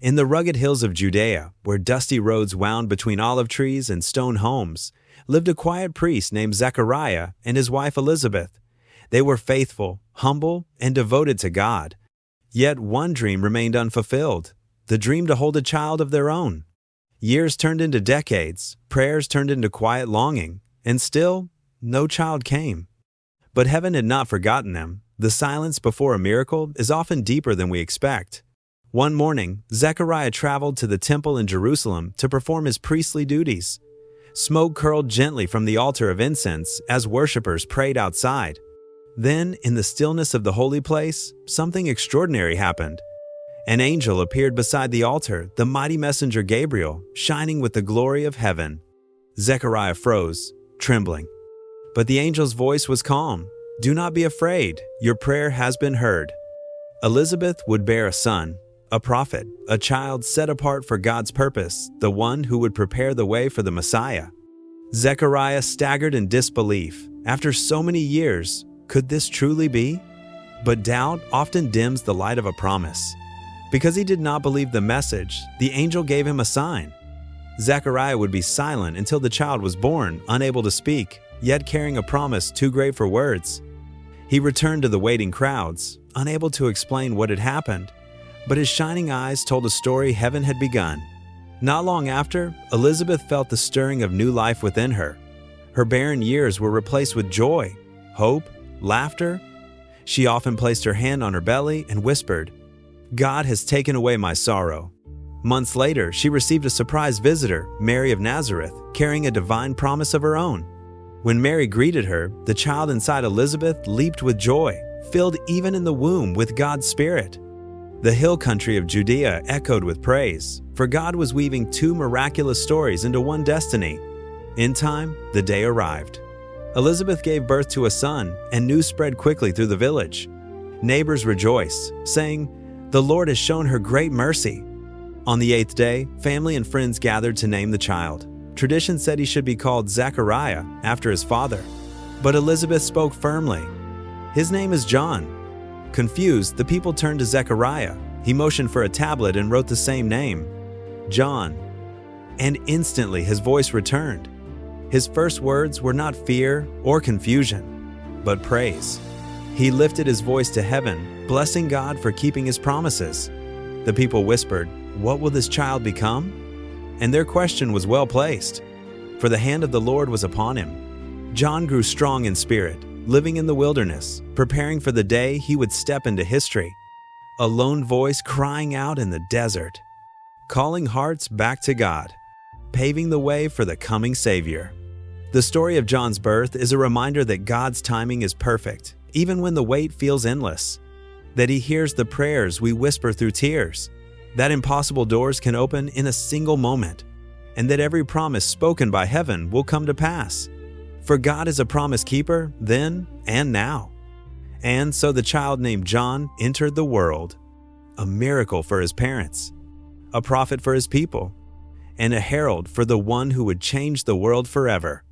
In the rugged hills of Judea, where dusty roads wound between olive trees and stone homes, lived a quiet priest named Zechariah and his wife Elizabeth. They were faithful, humble, and devoted to God. Yet one dream remained unfulfilled, the dream to hold a child of their own. Years turned into decades, prayers turned into quiet longing, and still, no child came. But heaven had not forgotten them. The silence before a miracle is often deeper than we expect. One morning, Zechariah traveled to the temple in Jerusalem to perform his priestly duties. Smoke curled gently from the altar of incense as worshippers prayed outside. Then, in the stillness of the holy place, something extraordinary happened. An angel appeared beside the altar, the mighty messenger Gabriel, shining with the glory of heaven. Zechariah froze, trembling. But the angel's voice was calm. "Do not be afraid, your prayer has been heard." Elizabeth would bear a son, a prophet, a child set apart for God's purpose, the one who would prepare the way for the Messiah. Zechariah staggered in disbelief. After so many years, could this truly be? But doubt often dims the light of a promise. Because he did not believe the message, the angel gave him a sign. Zechariah would be silent until the child was born, unable to speak, yet carrying a promise too great for words. He returned to the waiting crowds, unable to explain what had happened, but his shining eyes told a story heaven had begun. Not long after, Elizabeth felt the stirring of new life within her. Her barren years were replaced with joy, hope, laughter. She often placed her hand on her belly and whispered, "God has taken away my sorrow." Months later, she received a surprise visitor, Mary of Nazareth, carrying a divine promise of her own. When Mary greeted her, the child inside Elizabeth leaped with joy, filled even in the womb with God's Spirit. The hill country of Judea echoed with praise, for God was weaving two miraculous stories into one destiny. In time, the day arrived. Elizabeth gave birth to a son, and news spread quickly through the village. Neighbors rejoiced, saying, "The Lord has shown her great mercy." On the 8th day, family and friends gathered to name the child. Tradition said he should be called Zechariah, after his father. But Elizabeth spoke firmly, "His name is John." Confused, the people turned to Zechariah. He motioned for a tablet and wrote the same name, John. And instantly his voice returned. His first words were not fear or confusion, but praise. He lifted his voice to heaven, blessing God for keeping his promises. The people whispered, "What will this child become?" And their question was well placed, for the hand of the Lord was upon him. John grew strong in spirit, living in the wilderness, preparing for the day he would step into history. A lone voice crying out in the desert, calling hearts back to God, paving the way for the coming Savior. The story of John's birth is a reminder that God's timing is perfect, even when the wait feels endless. That He hears the prayers we whisper through tears. That impossible doors can open in a single moment. And that every promise spoken by heaven will come to pass. For God is a promise keeper then and now. And so the child named John entered the world, a miracle for his parents, a prophet for his people, and a herald for the one who would change the world forever.